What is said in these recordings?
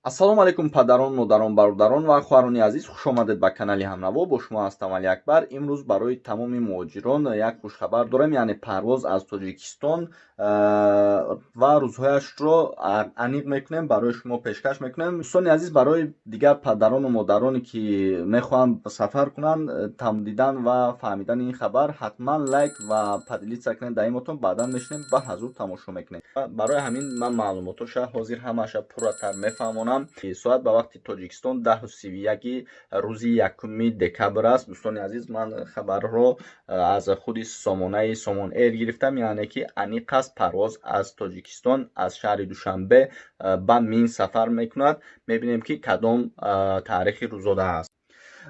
ассалому алайкум падарон, модарон, бародарон ва хоҳарони азиз, хуш омадед ба канали ҳамнаво. Бо шумо ҳастам Али Акбар. Имрӯз барои тамоми муҳоҷирон як хушхабар дорем, яъне парвоз аз Тоҷикистон ва рӯзҳояшро аниқ мекунем, барои шумо пешкаш мекунем. дӯстони азиз, барои дигар падарону модароне ки мехоҳанд сафар кунанд, дидан ва фаҳмидани ин хабар, ҳатман лайк ва падилитса кунед даимотон. Баъдан мешинем ба ҳазур тамошо мекунем. Барои ҳамин ман маълумотоша ҳозир ҳамаша пурратар мефаҳмонам. соат ба вақти Тоҷикистон 10:31 рӯзи 1 декабр аст. дӯстони азиз, ман хабарро аз худи Сомон Эйр гирифтам, яъне ки аниқ аст парвоз аз Тоҷикистон аз шаҳри Душанбе ба Минск сафар мекунад. мебинем ки кадом таърихи рӯзода аст.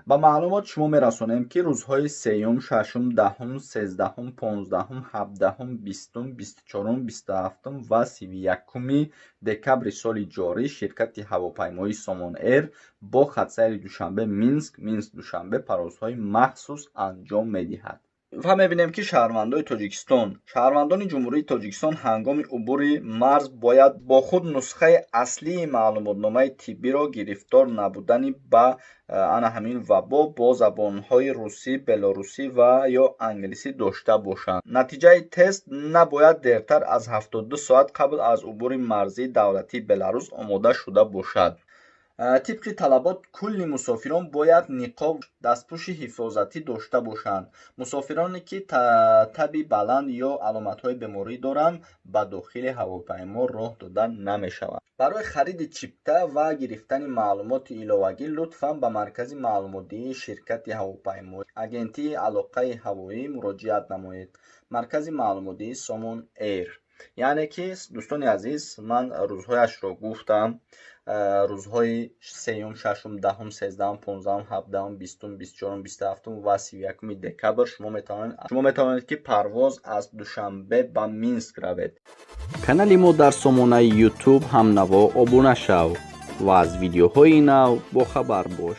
ба маълумот шумо мерасонем ки рӯзҳои 3, 6, 10, 13, 15, 17, 20, 24, 27 ва 31 декабри соли ҷорӣ ширкати ҳавопаймоии Сомон Эйр бо хатсайри Душанбе Минск Душанбе парвозҳои махсус анҷом медиҳад. ва мебинем ки шаҳрвандони ҷумҳурии Тоҷикистон ҳангоми убури марз бояд бо худ нусхаи аслии маълумотномаи тиббиро гирифтор набудани ба ана ҳамин вабо бо забонҳои русӣ, белорусӣ ва ё англисӣ дошта бошанд. натиҷаи тест набояд дертар аз 72 соат қабл аз убури марзии давлатии Беларус омода шуда бошад. тибқи талабот кулли мусофирон бояд ниқоб, дастпӯши ҳифозатӣ дошта бошанд. мусофироне ки таби баланд ё аломатҳои беморӣ доранд ба дохили ҳавопаймо роҳ дода намешаванд. барои хариди чипта ва гирифтани маълумоти иловагӣ лутфан ба маркази маълумотдиҳии ширкати ҳавопаймоӣ агентии алоқаи ҳавоӣ муроҷиат намоед. маркази маълумотдиҳии Сомон Эйр. яъне ки дӯстони азиз, ман рӯзҳояшро гуфтам. рӯзҳои 3, 6, 10, 13, 15, 17, 20, 24, 27 ва 31 декабр шумо метавонед ки парвоз аз Душанбе ба Минск равед. канали мо дар сомонаи YouTube ҳамнаво обуна шав ва аз видеоҳои нав бохабар бош.